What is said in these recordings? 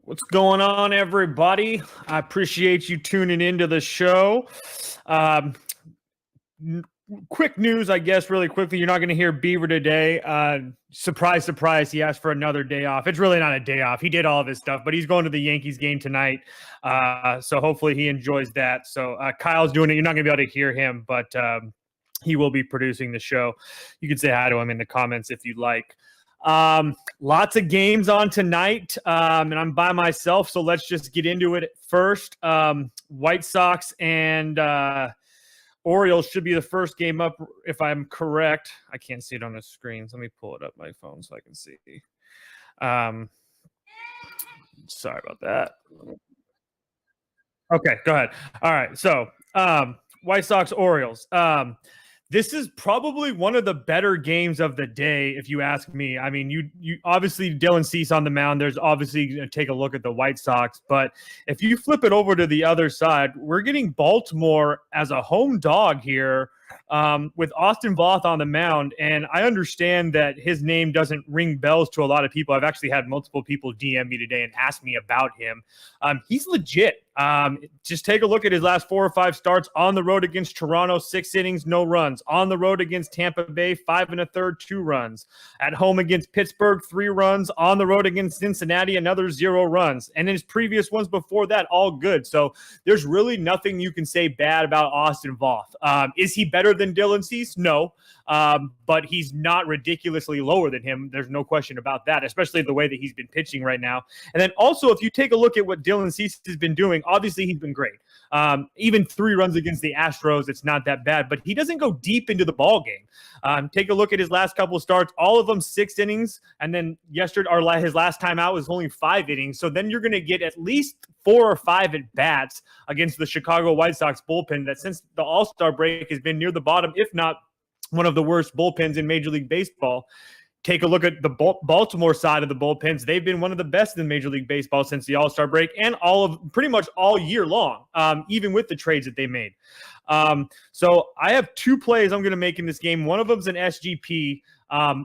What's going on, everybody? I appreciate you tuning into the show. Um, Quick news, I guess, really quickly. You're not going to hear Beaver today. Surprise, surprise. He asked for another day off. It's really not a day off. He did all of his stuff, but he's going to the Yankees game tonight. So hopefully he enjoys that. So Kyle's doing it. You're not going to be able to hear him, but he will be producing the show. You can say hi to him in the comments if you'd like. Lots of games on tonight, and I'm by myself, so let's just get into it first. White Sox and Orioles should be the first game up, if I'm correct. I can't see it on the screen, so let me pull it up my phone so I can see. Sorry about that. Okay, go ahead. All right, so White Sox, Orioles. This is probably one of the better games of the day, if you ask me. I mean, you obviously Dylan Cease on the mound. There's obviously take a look at the White Sox, but if you flip it over to the other side, we're getting Baltimore as a home dog here with Austin Voth on the mound. And I understand that his name doesn't ring bells to a lot of people. I've actually had multiple people DM me today and ask me about him. He's legit. Just take a look at his last 4 or 5 starts on the road against Toronto, 6 innings, no runs. On the road against Tampa Bay, 5 1/3, 2 runs. At home against Pittsburgh, 3 runs. On the road against Cincinnati, another 0 runs. And in his previous ones before that, all good. So there's really nothing you can say bad about Austin Voth. Is he better than Dylan Cease? No. But he's not ridiculously lower than him. There's no question about that, especially the way that he's been pitching right now. And then also, if you take a look at what Dylan Cease has been doing, obviously he's been great. Even 3 runs against the Astros, it's not that bad, but he doesn't go deep into the ball game. Take a look at his last couple of starts, all of them 6 innings, and then yesterday, or his last time out was only 5 innings. So then you're going to get at least 4 or 5 at bats against the Chicago White Sox bullpen that since the All-Star break has been near the bottom, if not one of the worst bullpens in Major League Baseball. Take a look at the Baltimore side of the bullpens. They've been one of the best in Major League Baseball since the All-Star break and pretty much all year long, even with the trades that they made. So I have 2 plays I'm going to make in this game. One of them is an SGP.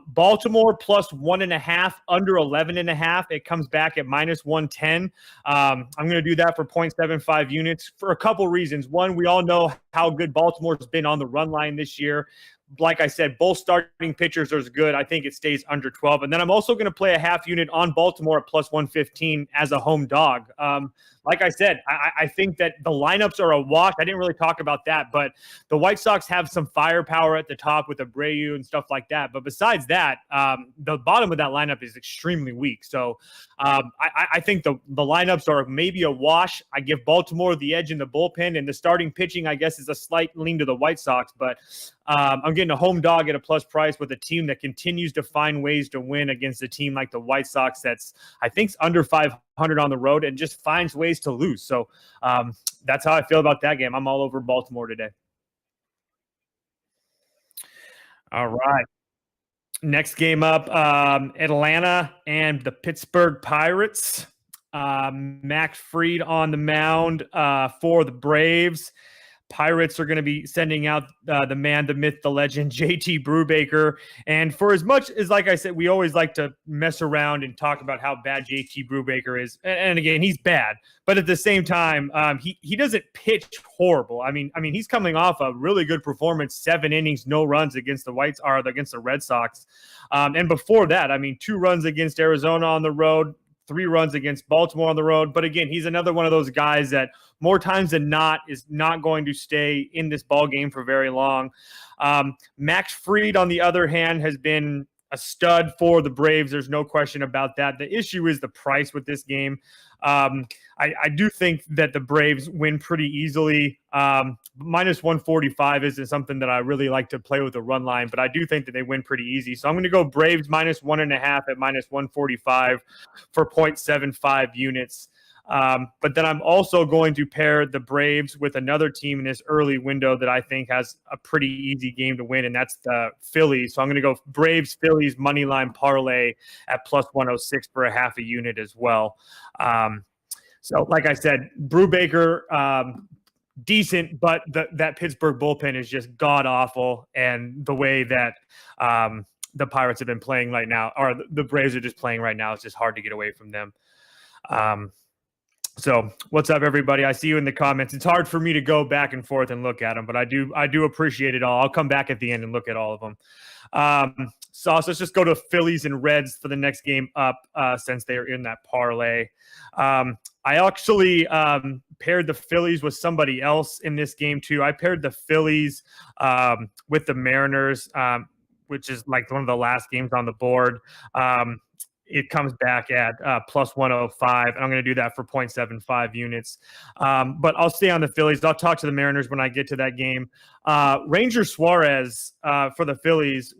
Baltimore plus 1.5, under 11.5. It comes back at minus 110. I'm going to do that for 0.75 units for a couple reasons. One, we all know how good Baltimore's been on the run line this year. Like I said, both starting pitchers are good. I think it stays under 12. And then I'm also going to play a half unit on Baltimore at plus 115 as a home dog. Like I said, I think that the lineups are a wash. I didn't really talk about that, but the White Sox have some firepower at the top with Abreu and stuff like that. But besides that, the bottom of that lineup is extremely weak. So I think the lineups are maybe a wash. I give Baltimore the edge in the bullpen, and the starting pitching, I guess, is a slight lean to the White Sox. But I'm getting a home dog at a plus price with a team that continues to find ways to win against a team like the White Sox that's, I think, under 500 on the road and just finds ways to lose. So that's how I feel about that game. I'm all over Baltimore today. All right. Next game up, Atlanta and the Pittsburgh Pirates. Max Fried on the mound for the Braves. Pirates are going to be sending out the man, the myth, the legend, JT Brubaker. And for as much as, like I said, we always like to mess around and talk about how bad JT Brubaker is. And again, he's bad. But at the same time, he doesn't pitch horrible. I mean, he's coming off a really good performance, 7 innings, no runs against against the Red Sox. And before that, 2 runs against Arizona on the road, 3 runs against Baltimore on the road. But again, he's another one of those guys that more times than not is not going to stay in this ball game for very long. Max Fried, on the other hand, has been a stud for the Braves. There's no question about that. The issue is the price with this game. I do think that the Braves win pretty easily. Minus 145 isn't something that I really like to play with the run line, but I do think that they win pretty easy. So I'm going to go Braves minus 1.5 at minus 145 for 0.75 units. But then I'm also going to pair the Braves with another team in this early window that I think has a pretty easy game to win, and that's the Phillies. So I'm going to go Braves, Phillies, money line parlay at plus 106 for a half a unit as well. So like I said, Brubaker, decent, but that Pittsburgh bullpen is just god-awful, and the way that the Pirates have been playing right now, or the Braves are just playing right now, it's just hard to get away from them. So what's up, everybody? I see you in the comments. It's hard for me to go back and forth and look at them, but I do appreciate it all. I'll come back at the end and look at all of them. So let's just go to Phillies and Reds for the next game up, since they are in that parlay. I actually paired the Phillies with somebody else in this game too. I paired the Phillies with the Mariners, which is like one of the last games on the board. It comes back at plus 105, and I'm going to do that for 0.75 units. But I'll stay on the Phillies. I'll talk to the Mariners when I get to that game. Ranger Suarez for the Phillies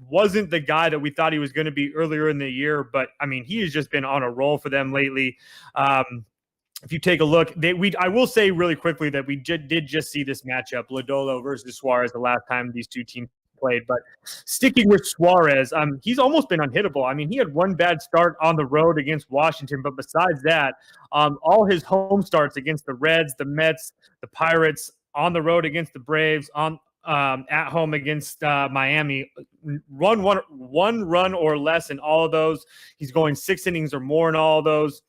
wasn't the guy that we thought he was going to be earlier in the year, but I mean, he has just been on a roll for them lately. If you take a look, I will say really quickly that we did just see this matchup, Lodolo versus Suarez, the last time these two teams played. But sticking with Suarez, he's almost been unhittable. I mean, he had one bad start on the road against Washington, but besides that, all his home starts against the Reds, the Mets, the Pirates, on the road against the Braves, at home against Miami, one run or less in all of those. He's going 6 innings or more in all of those.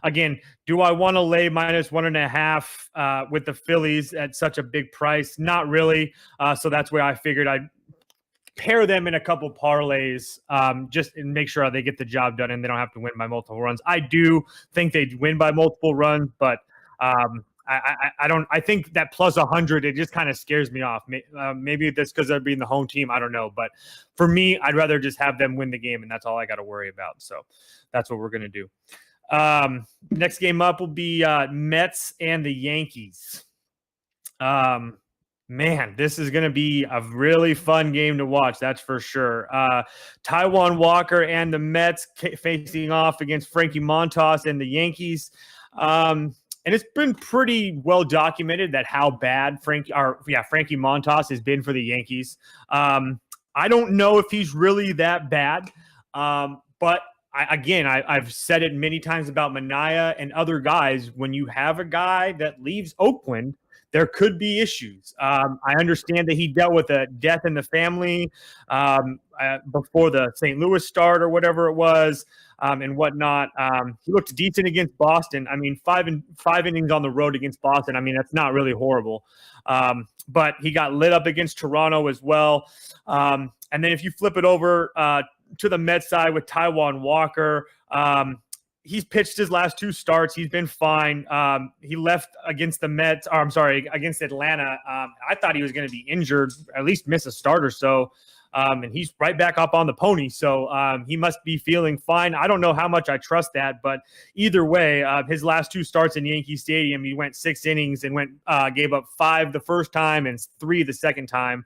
Again, do I want to lay minus 1.5 with the Phillies at such a big price? Not really. So that's where I figured I'd pair them in a couple parlays, just and make sure they get the job done and they don't have to win by multiple runs. I do think they'd win by multiple runs, but I don't. I think that plus 100, it just kind of scares me off. Maybe that's because they're being the home team. I don't know, but for me, I'd rather just have them win the game, and that's all I got to worry about. So that's what we're gonna do. Next game up will be Mets and the Yankees. Man, this is going to be a really fun game to watch. That's for sure. Taijuan Walker and the Mets facing off against Frankie Montas and the Yankees. And it's been pretty well documented that how bad Frankie Montas has been for the Yankees. I don't know if he's really that bad, but I've said it many times about Manaea and other guys. When you have a guy that leaves Oakland, there could be issues. I understand that he dealt with a death in the family before the St. Louis start or whatever it was, and whatnot. He looked decent against Boston. I mean, five innings on the road against Boston. I mean, that's not really horrible. But he got lit up against Toronto as well. And then if you flip it over to the Mets side with Taijuan Walker, he's pitched his last 2 starts. He's been fine. He left against against Atlanta. I thought he was going to be injured, at least miss a start or so. And he's right back up on the pony. So he must be feeling fine. I don't know how much I trust that, but either way, his last 2 starts in Yankee Stadium, he went 6 innings and gave up 5 the first time and 3 the second time.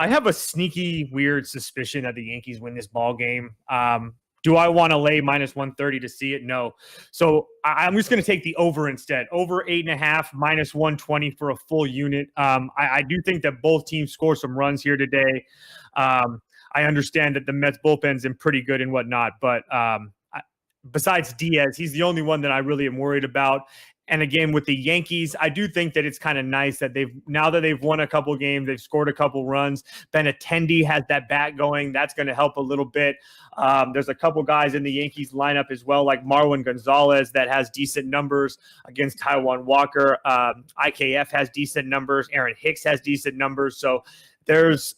I have a sneaky, weird suspicion that the Yankees win this ball game. Do I want to lay minus 130 to see it? No. So I'm just going to take the over instead. Over 8.5, minus 120 for a full unit. I do think that both teams score some runs here today. I understand that the Mets bullpen's in pretty good and whatnot, but besides Diaz, he's the only one that I really am worried about. And again, with the Yankees, I do think that it's kind of nice that now that they've won a couple games, they've scored a couple runs. Benintendi has that bat going. That's going to help a little bit. There's a couple guys in the Yankees lineup as well, like Marwin Gonzalez, that has decent numbers against Taijuan Walker. IKF has decent numbers. Aaron Hicks has decent numbers. So there's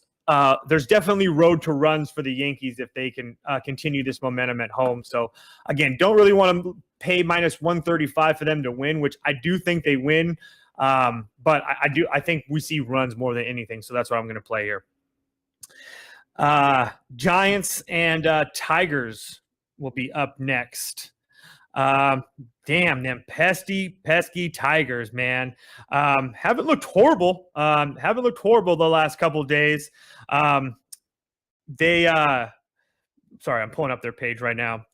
definitely road to runs for the Yankees if they can continue this momentum at home. So again, don't really want to pay minus 135 for them to win, which I do think they win. But I think we see runs more than anything. So that's what I'm going to play here. Giants and Tigers will be up next. Damn, them pesky Tigers, man. Haven't looked horrible. The last couple of days. Sorry, I'm pulling up their page right now.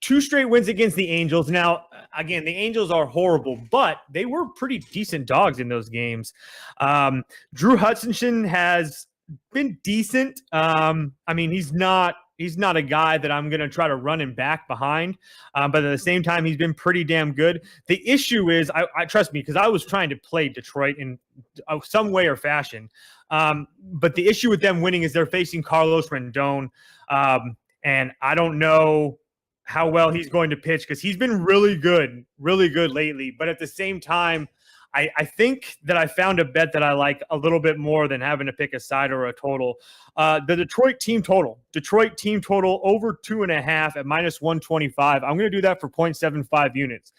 2 straight wins against the Angels. Now, again, the Angels are horrible, but they were pretty decent dogs in those games. Drew Hutchinson has been decent. I mean, he's not a guy that I'm going to try to run him back behind. But at the same time, he's been pretty damn good. The issue is, I trust me, because I was trying to play Detroit in some way or fashion. But the issue with them winning is they're facing Carlos Rendon. And I don't know how well he's going to pitch because he's been really good lately. But at the same time, I think that I found a bet that I like a little bit more than having to pick a side or a total. The Detroit team total over 2.5 at -125. I'm going to do that for 0.75 units.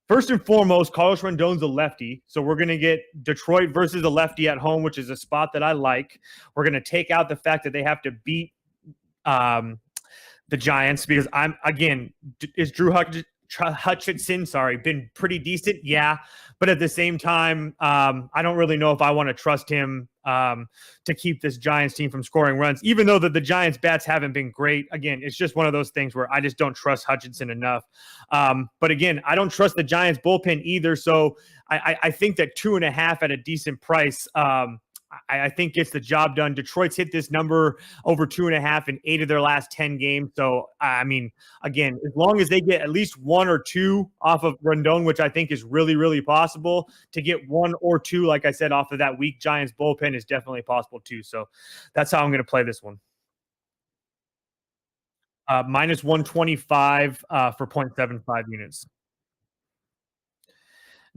First and foremost, Carlos Rendon's a lefty. So we're going to get Detroit versus a lefty at home, which is a spot that I like. We're going to take out the fact that they have to beat the Giants because is Drew Hutchinson, been pretty decent? Yeah. But at the same time, I don't really know if I want to trust him to keep this Giants team from scoring runs, even though the Giants bats haven't been great. Again, it's just one of those things where I just don't trust Hutchinson enough. But again, I don't trust the Giants bullpen either. So I think that 2.5 at a decent price, I think gets the job done. Detroit's hit this number over 2.5 in 8 of their last 10 games. So, I mean, again, as long as they get at least 1 or 2 off of Rendon, which I think is really, really possible, to get 1 or 2, like I said, off of that weak Giants bullpen is definitely possible too. So that's how I'm going to play this one. -125 for 0.75 units.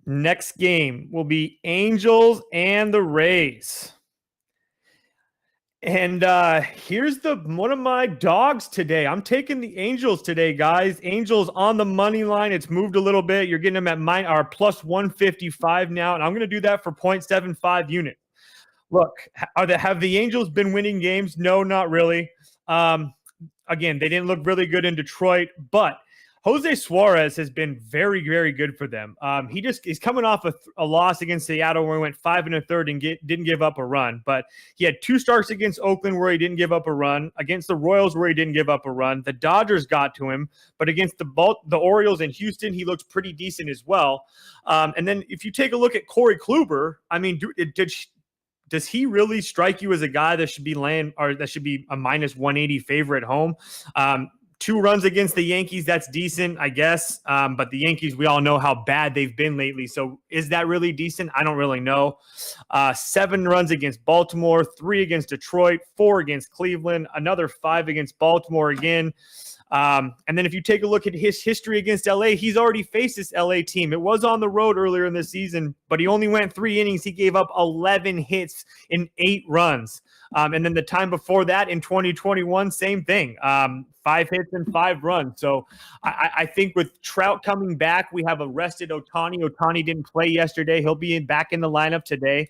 Next game will be Angels and the Rays. And here's one of my dogs today. I'm taking the Angels today, guys. Angels on the money line. It's moved a little bit. You're getting them at plus 155 now, and I'm going to do that for 0.75 unit. Look, have the Angels been winning games? No, not really. Again, they didn't look really good in Detroit, but Jose Suarez has been very, very good for them. He's coming off a loss against Seattle where he went 5 1/3 and didn't give up a run. But he had 2 starts against Oakland where he didn't give up a run, against the Royals where he didn't give up a run. The Dodgers got to him, but against the Orioles in Houston, he looks pretty decent as well. And then if you take a look at Corey Kluber, I mean, does he really strike you as a guy that should be that should be a -180 favorite at home? 2 runs against the Yankees, that's decent, I guess. But the Yankees, we all know how bad they've been lately. So is that really decent? I don't really know. 7 runs against Baltimore, 3 against Detroit, 4 against Cleveland, another 5 against Baltimore again. And then if you take a look at his history against LA, he's already faced this LA team. It was on the road earlier in the season, but he only went 3 innings. He gave up 11 hits in 8 runs. And then the time before that in 2021, same thing. 5 hits and 5 runs. So I think with Trout coming back, we have a rested Ohtani. Ohtani didn't play yesterday. He'll be back in the lineup today.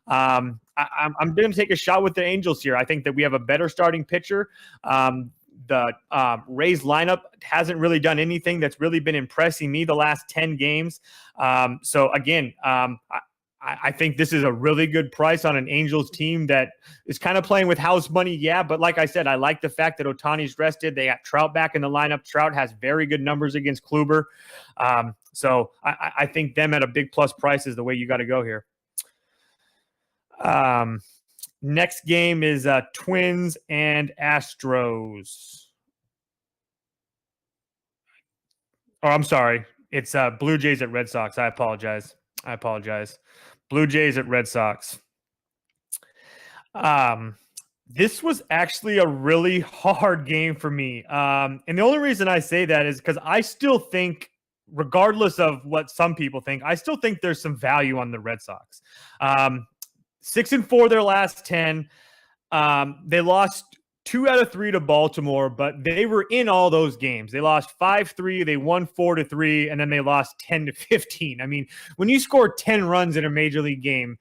I'm going to take a shot with the Angels here. I think that we have a better starting pitcher. The Rays lineup hasn't really done anything that's really been impressing me the last 10 games. So again, I think this is a really good price on an Angels team that is kind of playing with house money. Yeah, but like I said, I like the fact that Ohtani's rested. They got Trout back in the lineup. Trout has very good numbers against Kluber. So I think them at a big plus price is the way you got to go here. Next game is Twins and Astros. Oh, I'm sorry. It's Blue Jays at Red Sox. I apologize. Blue Jays at Red Sox. This was actually a really hard game for me. And the only reason I say that is because I still think, regardless of what some people think, I still think there's some value on the Red Sox. 6-4 their last 10. They lost 2 out of 3 to Baltimore, but they were in all those games. They lost 5-3, they won 4-3, and then they lost 10-15. I mean, when you score 10 runs in a major league game,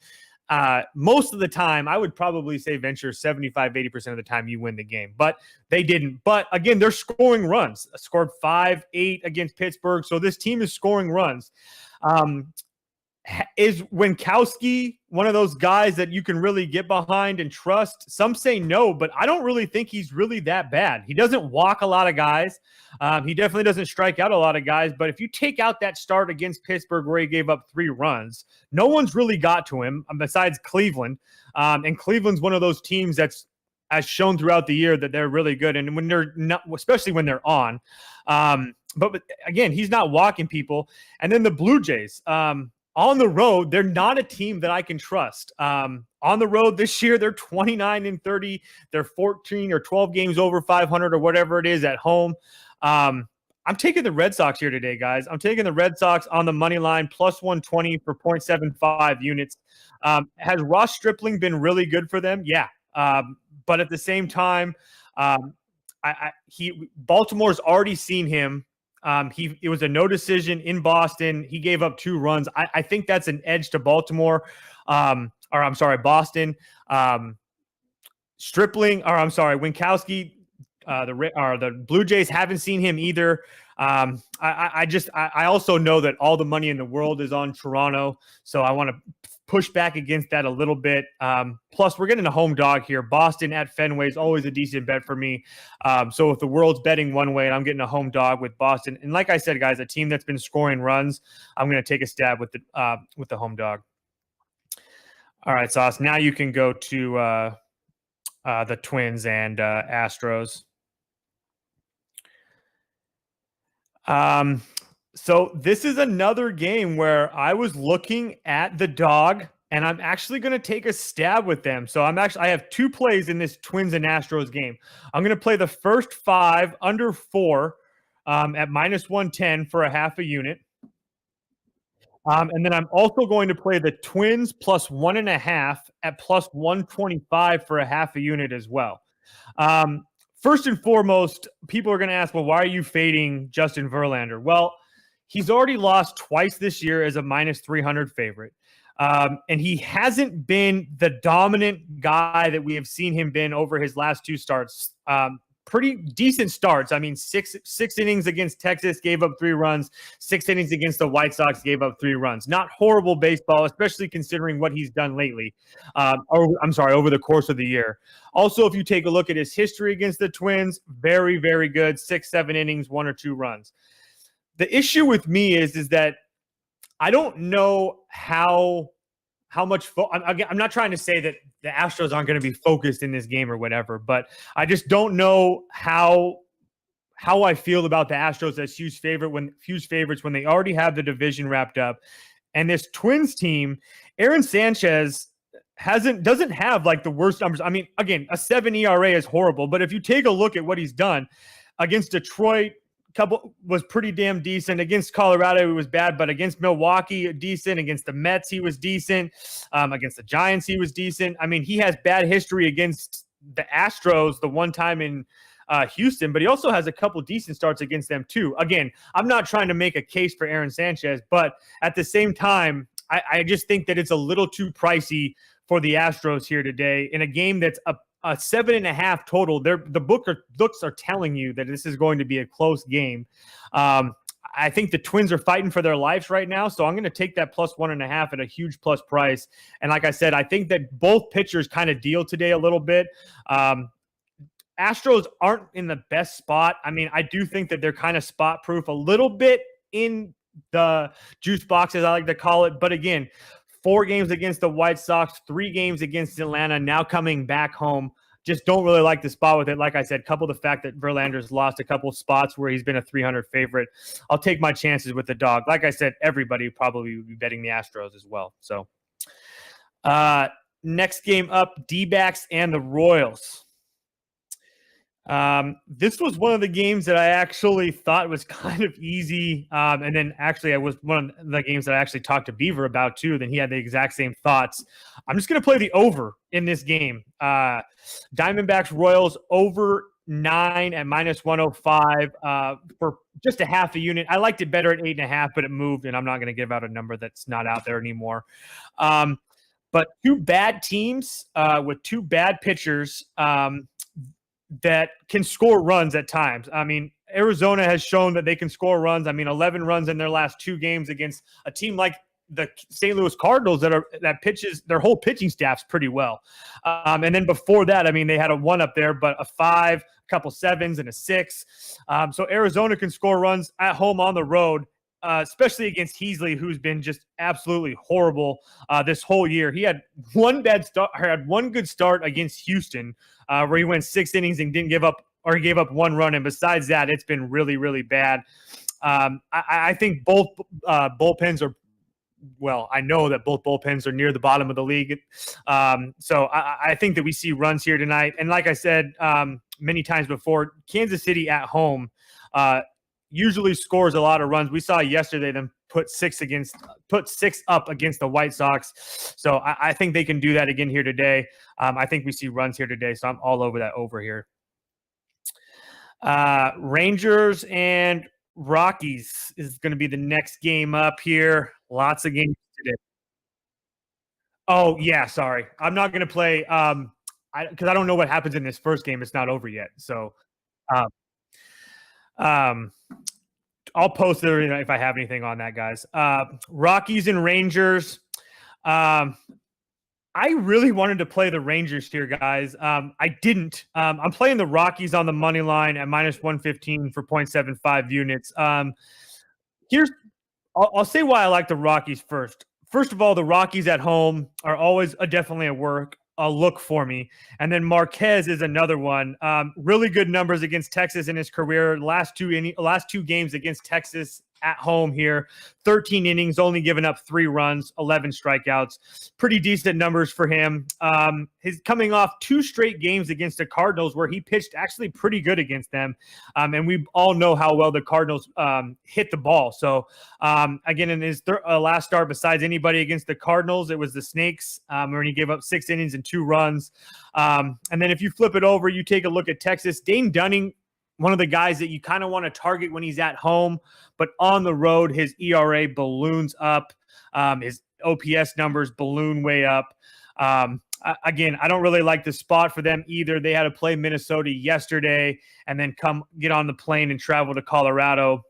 most of the time, I would probably say venture 75-80% of the time you win the game, but they didn't. But again, they're scoring runs. Scored 5-8 against Pittsburgh, so this team is scoring runs. Is Winkowski one of those guys that you can really get behind and trust? Some say no, but I don't really think he's really that bad. He doesn't walk a lot of guys. He definitely doesn't strike out a lot of guys. But if you take out that start against Pittsburgh where he gave up 3 runs, no one's really got to him besides Cleveland. And Cleveland's one of those teams that's has shown throughout the year that they're really good. And when they're not, especially when they're on. But again, he's not walking people. And then the Blue Jays. on the road, they're not a team that I can trust. On the road this year, they're 29-30. They're 14 or 12 games over 500 or whatever it is at home. I'm taking the Red Sox here today, guys. I'm taking the Red Sox on the money line, plus 120 for 0.75 units. Has Ross Stripling been really good for them? Yeah. But at the same time, Baltimore's already seen him. It was a no decision in Boston. He gave up 2 runs. I think that's an edge to Baltimore. Boston. Winkowski. The Blue Jays haven't seen him either. I also know that all the money in the world is on Toronto, so I want to push back against that a little bit. Plus, we're getting a home dog here. Boston at Fenway is always a decent bet for me. So if the world's betting one way and I'm getting a home dog with Boston, and like I said, guys, a team that's been scoring runs, I'm going to take a stab with the home dog. All right, Sauce. Now you can go to the Twins and Astros. So this is another game where I was looking at the dog, and I'm actually going to take a stab with them. So I have 2 plays in this Twins and Astros game. I'm going to play the first 5 under 4 at minus 110 for a half a unit. And then I'm also going to play the Twins plus 1.5 at plus 125 for a half a unit as well. First and foremost, people are going to ask, well, why are you fading Justin Verlander? Well, he's already lost twice this year as a minus 300 favorite. And he hasn't been the dominant guy that we have seen him been over his last 2 starts. Pretty decent starts. I mean, six innings against Texas, gave up 3 runs. 6 innings against the White Sox, gave up 3 runs. Not horrible baseball, especially considering what he's done lately. Over the course of the year. Also, if you take a look at his history against the Twins, very, very good. 6-7 innings, 1 or 2 runs. The issue with me is that I don't know how much I'm not trying to say that the Astros aren't going to be focused in this game or whatever, but I just don't know how I feel about the Astros as huge favorites when they already have the division wrapped up. And this Twins team, Aaron Sanchez doesn't have like the worst numbers. I mean, again, a 7 ERA is horrible, but if you take a look at what he's done against Detroit, was pretty damn decent. Against Colorado, he was bad, but against Milwaukee, decent. Against the Mets, he was decent. Against the Giants, he was decent. I mean, he has bad history against the Astros the one time in Houston, but he also has a couple decent starts against them too. Again, I'm not trying to make a case for Aaron Sanchez, but at the same time, I just think that it's a little too pricey for the Astros here today in a game that's a 7.5 total. The books are telling you that this is going to be a close game. I think the Twins are fighting for their lives right now, so I'm going to take that plus 1.5 at a huge plus price. And like I said, I think that both pitchers kind of deal today a little bit. Astros aren't in the best spot. I mean, I do think that they're kind of spot proof a little bit in the juice box, as I like to call it. But again, 4 games against the White Sox, 3 games against Atlanta, now coming back home. Just don't really like the spot with it. Like I said, couple the fact that Verlander's lost a couple spots where he's been a 300 favorite. I'll take my chances with the dog. Like I said, everybody probably would be betting the Astros as well. So next game up, D-backs and the Royals. This was one of the games that I actually thought was kind of easy. And then actually I was one of the games that I actually talked to Beaver about too. Then he had the exact same thoughts. I'm just going to play the over in this game. Diamondbacks Royals over 9 at minus 105, for just a half a unit. I liked it better at 8.5, but it moved, and I'm not going to give out a number that's not out there anymore. But 2 bad teams, with 2 bad pitchers, that can score runs at times. I mean, Arizona has shown that they can score runs. I mean, 11 runs in their last 2 games against a team like the St. Louis Cardinals that pitches their whole pitching staff's pretty well. And then before that, I mean, they had a 1 up there, but a 5, a couple 7s, and a 6. So Arizona can score runs at home, on the road. Especially against Heasley, who's been just absolutely horrible this whole year. He had one good start against Houston, where he went 6 innings and he gave up 1 run. And besides that, it's been really, really bad. I think both bullpens are well, I know that both bullpens are near the bottom of the league. So I think that we see runs here tonight. And like I said many times before, Kansas City at home usually scores a lot of runs. We saw yesterday them put six up against the White Sox. So I think they can do that again here today. I think we see runs here today. So I'm all over that over here. Rangers and Rockies is going to be the next game up here. Lots of games today. Oh, yeah, sorry. I'm not going to play because I don't know what happens in this first game. It's not over yet. So um, um, I'll post it if I have anything on that, guys. Rockies and Rangers. I really wanted to play the Rangers here, guys. I didn't. I'm playing the Rockies on the money line at -115 for 0.75 units. I'll say why I like the Rockies first. First of all, the Rockies at home are always definitely a look for me. And then Marquez is another one. Really good numbers against Texas in his career. Last two games against Texas at home here, 13 innings, only given up 3 runs, 11 strikeouts. Pretty decent numbers for him. He's coming off 2 straight games against the Cardinals where he pitched actually pretty good against them. And we all know how well the Cardinals hit the ball. So again, in his last start, besides anybody against the Cardinals, it was the Snakes when he gave up 6 innings and 2 runs. And then if you flip it over, you take a look at Texas. Dane Dunning, one of the guys that you kind of want to target when he's at home, but on the road, his ERA balloons up. His OPS numbers balloon way up. Again, I don't really like the spot for them either. They had to play Minnesota yesterday and then come get on the plane and travel to Colorado.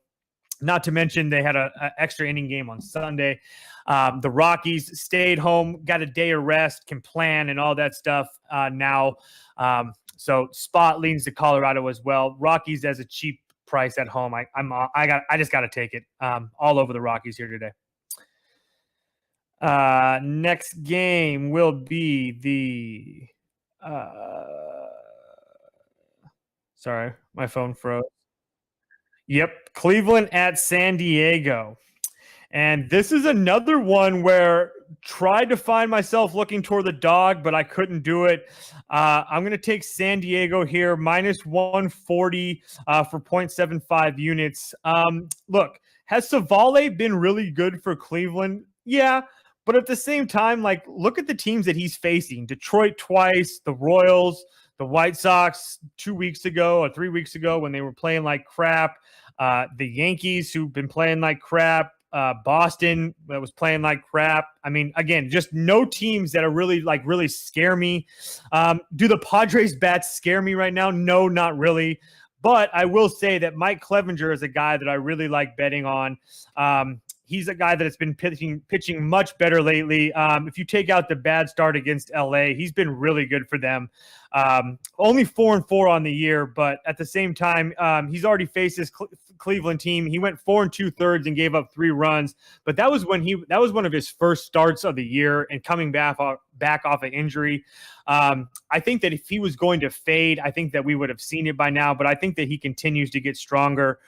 Not to mention they had an extra inning game on Sunday. The Rockies stayed home, got a day of rest, can plan and all that stuff now. So spot leans to Colorado as well. Rockies as a cheap price at home. I just got to take it. All over the Rockies here today. Next game will be the. Sorry, my phone froze. Yep, Cleveland at San Diego. And this is another one where tried to find myself looking toward the dog, but I couldn't do it. I'm going to take San Diego here, -140 for 0.75 units. Look, has Savale been really good for Cleveland? Yeah, but at the same time, like, look at the teams that he's facing. Detroit twice, the Royals, the White Sox 2 weeks ago or 3 weeks ago when they were playing like crap. The Yankees, who've been playing like crap. Boston that was playing like crap. I mean, again, just no teams that are really scare me. Do the Padres bats scare me right now? No, not really. But I will say that Mike Clevenger is a guy that I really like betting on. He's a guy that has been pitching much better lately. If you take out the bad start against LA, he's been really good for them. Only 4-4 on the year, but at the same time, he's already faced his Cleveland team. He went 4 2/3 and gave up 3 runs, but that was one of his first starts of the year and coming back off an injury. I think that if he was going to fade, I think that we would have seen it by now, but I think that he continues to get stronger.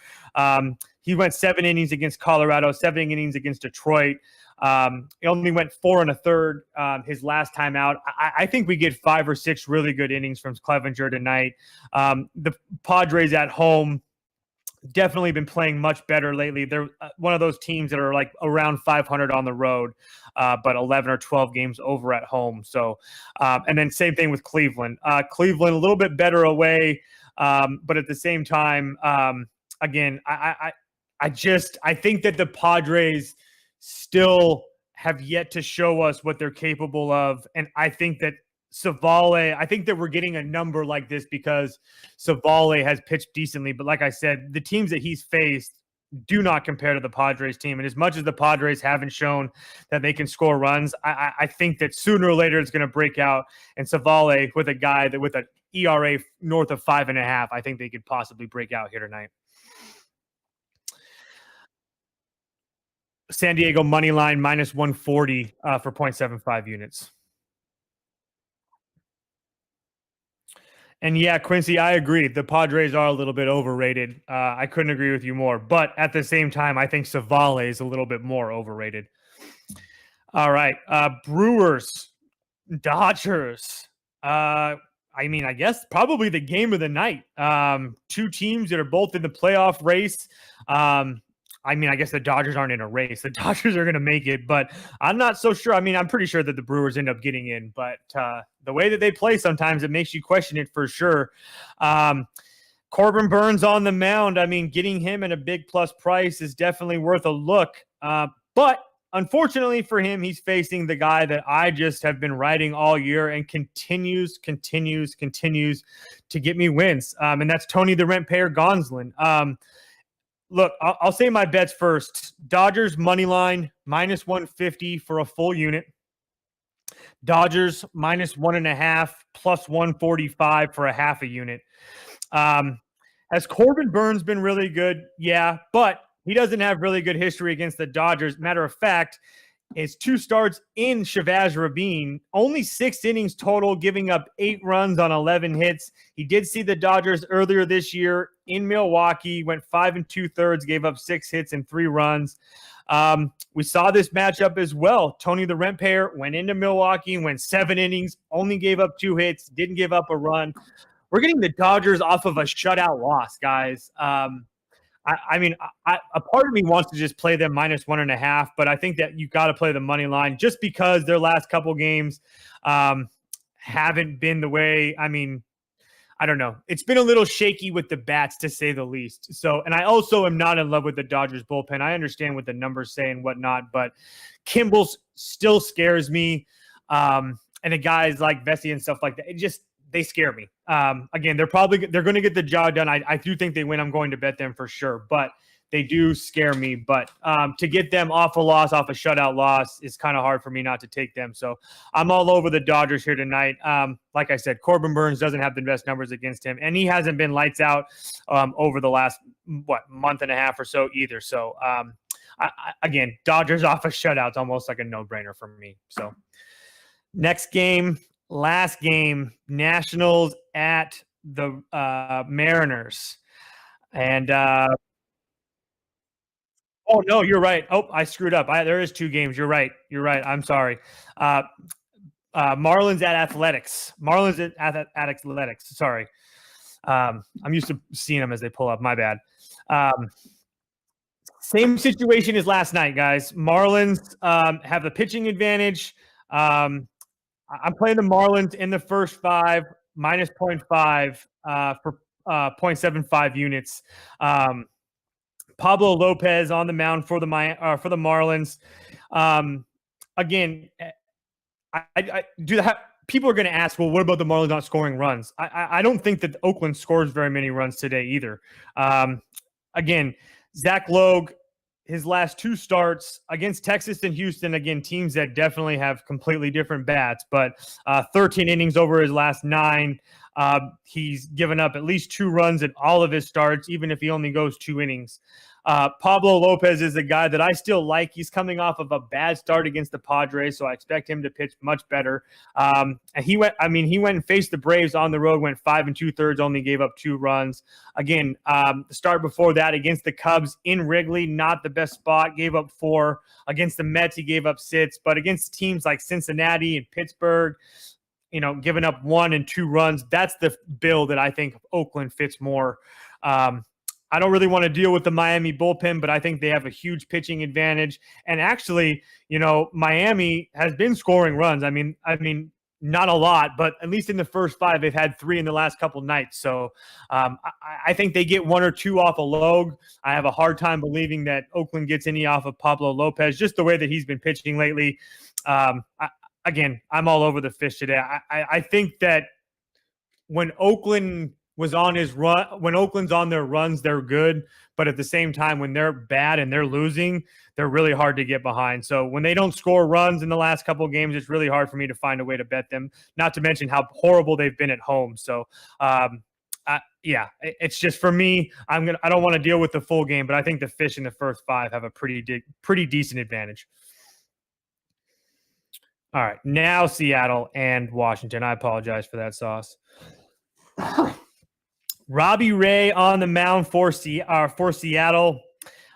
He went 7 innings against Colorado, 7 innings against Detroit. He only went 4 1/3 his last time out. I think we get 5 or 6 really good innings from Clevenger tonight. The Padres at home definitely been playing much better lately. They're one of those teams that are like around 500 on the road, but 11 or 12 games over at home. So, and then same thing with Cleveland. Cleveland a little bit better away, but at the same time, again, I think that the Padres still have yet to show us what they're capable of. And I think that I think that we're getting a number like this because Savale has pitched decently. But like I said, the teams that he's faced do not compare to the Padres team. And as much as the Padres haven't shown that they can score runs, I think that sooner or later it's going to break out. And Savale with a guy that with an ERA north of 5.5, I think they could possibly break out here tonight. San Diego money line -140 for 0.75 units. And yeah, Quincy, I agree. The Padres are a little bit overrated. I couldn't agree with you more. But at the same time, I think Savale is a little bit more overrated. All right. Brewers, Dodgers. I guess probably the game of the night. Two teams that are both in the playoff race. I guess the Dodgers aren't in a race. The Dodgers are going to make it, but I'm not so sure. I'm pretty sure that the Brewers end up getting in, but the way that they play sometimes it makes you question it for sure. Corbin Burns on the mound. Getting him at a big plus price is definitely worth a look. But unfortunately for him, he's facing the guy that I just have been riding all year and continues to get me wins. And that's Tony the Rent Payer Gonsolin. Look, I'll say my bets first. Dodgers money line -150 for a full unit. Dodgers -1.5 plus 145 for a half a unit. Has Corbin Burns been really good? Yeah, but he doesn't have really good history against the Dodgers. Matter of fact, his 2 starts in Shabazz Rabin, only 6 innings total, giving up 8 runs on 11 hits. He did see the Dodgers earlier this year in Milwaukee, went 5 2/3, gave up 6 hits and 3 runs. We saw this matchup as well. Tony the Rent Payer went into Milwaukee, went 7 innings, only gave up 2 hits, didn't give up a run. We're getting the Dodgers off of a shutout loss, guys. A part of me wants to just play them -1.5, but I think that you got to play the money line just because their last couple games haven't been the way. I don't know. It's been a little shaky with the bats, to say the least. So, and I also am not in love with the Dodgers bullpen. I understand what the numbers say and whatnot, but Kimball still scares me. And the guys like Vesey and stuff like that, they scare me. Again, they're going to get the job done. I do think they win. I'm going to bet them for sure, but they do scare me. But to get them off a shutout loss is kind of hard for me not to take them. So I'm all over the Dodgers here tonight. Like I said, Corbin Burns doesn't have the best numbers against him, and he hasn't been lights out over the last month and a half or so either. So again, Dodgers off a shutout is almost like a no-brainer for me. So next game. Last game, Nationals at the Mariners. And oh, no, you're right. Oh, I screwed up. There is 2 games. You're right. I'm sorry. Marlins at Athletics. At Athletics. Sorry. I'm used to seeing them as they pull up. My bad. Same situation as last night, guys. Marlins have the pitching advantage. I'm playing the Marlins in the first 5, -0.5 for 0.75 units. Pablo Lopez on the mound for the Marlins. Again, I do that. People are going to ask, well, what about the Marlins not scoring runs? I don't think that Oakland scores very many runs today either. Again, Zach Logue, his last 2 starts against Texas and Houston, again, teams that definitely have completely different bats, but 13 innings over his last 9. He's given up at least 2 runs in all of his starts, even if he only goes 2 innings. Pablo Lopez is a guy that I still like. He's coming off of a bad start against the Padres, so I expect him to pitch much better. And he went and faced the Braves on the road, went 5 2/3, only gave up 2 runs. Again, the start before that against the Cubs in Wrigley, not the best spot, gave up 4. Against the Mets, he gave up 6. But against teams like Cincinnati and Pittsburgh, giving up 1 and 2 runs, that's the bill that I think Oakland fits more. I don't really want to deal with the Miami bullpen, but I think they have a huge pitching advantage. And actually, Miami has been scoring runs. Not a lot, but at least in the first 5, they've had 3 in the last couple nights. So I think they get 1 or 2 off of Logue. I have a hard time believing that Oakland gets any off of Pablo Lopez, just the way that he's been pitching lately. Again, I'm all over the fish today. I think that when Oakland was on his run, when Oakland's on their runs, they're good. But at the same time, when they're bad and they're losing, they're really hard to get behind. So when they don't score runs in the last couple of games, it's really hard for me to find a way to bet them, not to mention how horrible they've been at home. So, it's just for me, I don't want to deal with the full game, but I think the fish in the first 5 have a pretty decent advantage. All right, now Seattle and Washington. I apologize for that sauce. Robbie Ray on the mound for Seattle.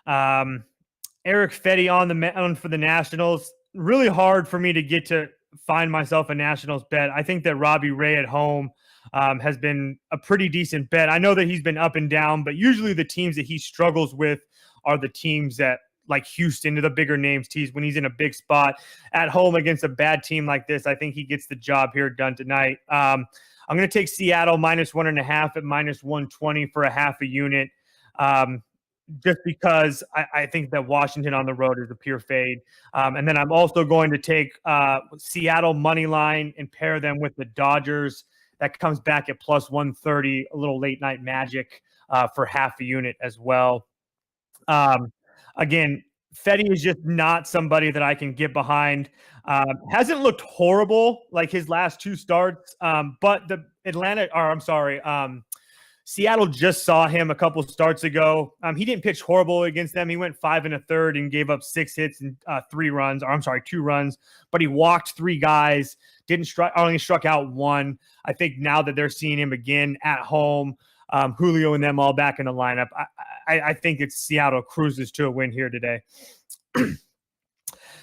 Eric Fetty on the mound for the Nationals. really hard for me to get to find myself a Nationals bet. I think that Robbie Ray at home has been a pretty decent bet. I know that he's been up and down, but usually the teams that he struggles with are the teams that like Houston, to the bigger names tease when he's in a big spot at home against a bad team like this. I think he gets the job here done tonight. I'm going to take Seattle -1.5 at -120 for a half a unit. Just because I think that Washington on the road is a pure fade. And then I'm also going to take Seattle money line and pair them with the Dodgers. That comes back at +130, a little late night magic for half a unit as well. Again, Fetty is just not somebody that I can get behind. Hasn't looked horrible like his last two starts, but the Seattle just saw him a couple starts ago. He didn't pitch horrible against them. He went 5 1/3 and gave up 6 hits and 2 runs, but he walked 3 guys, only struck out 1. I think now that they're seeing him again at home, Julio and them all back in the lineup, I think it's Seattle cruises to a win here today.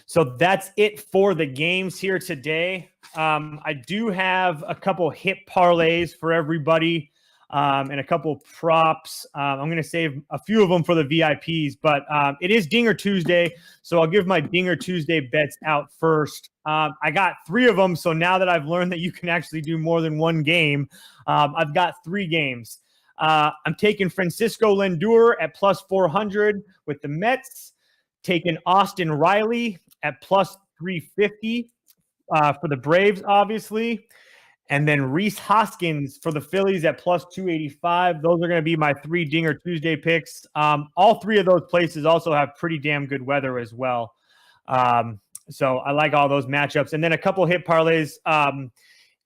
So that's it for the games here today. I do have a couple hit parlays for everybody. And a couple props. I'm going to save a few of them for the VIPs, but it is Dinger Tuesday, so I'll give my Dinger Tuesday bets out first. I got 3 of them, so now that I've learned that you can actually do more than one game, I've got 3 games. I'm taking Francisco Lindor at +400 with the Mets, taking Austin Riley at +350 for the Braves, obviously. And then Rhys Hoskins for the Phillies at +285. Those are going to be my 3 Dinger Tuesday picks. All 3 of those places also have pretty damn good weather as well. So I like all those matchups. And then a couple hit parlays.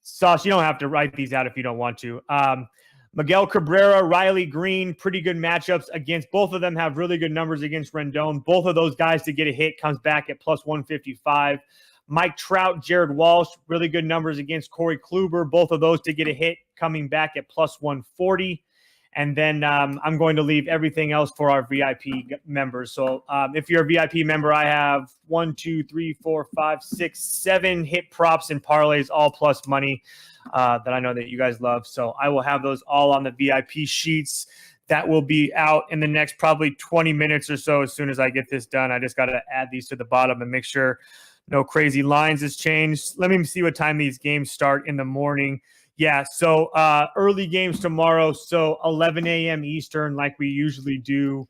Sauce, you don't have to write these out if you don't want to. Miguel Cabrera, Riley Green, pretty good matchups against. Both of them have really good numbers against Rendon. Both of those guys to get a hit comes back at +155. Mike Trout, Jared Walsh, really good numbers against Corey Kluber. Both of those to get a hit coming back at +140. And then I'm going to leave everything else for our VIP members. So if you're a VIP member, I have 1, 2, 3, 4, 5, 6, 7 hit props and parlays, all plus money that I know that you guys love. So I will have those all on the VIP sheets. That will be out in the next probably 20 minutes or so as soon as I get this done. I just got to add these to the bottom and make sure no crazy lines has changed. Let me see what time these games start in the morning. Yeah, so early games tomorrow, so 11 a.m. Eastern like we usually do.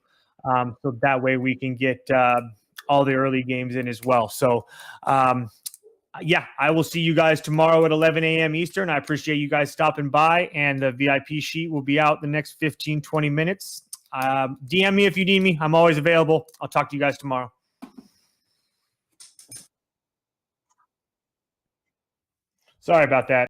So that way we can get all the early games in as well. So, yeah, I will see you guys tomorrow at 11 a.m. Eastern. I appreciate you guys stopping by, and the VIP sheet will be out the next 15, 20 minutes. DM me if you need me. I'm always available. I'll talk to you guys tomorrow. Sorry about that.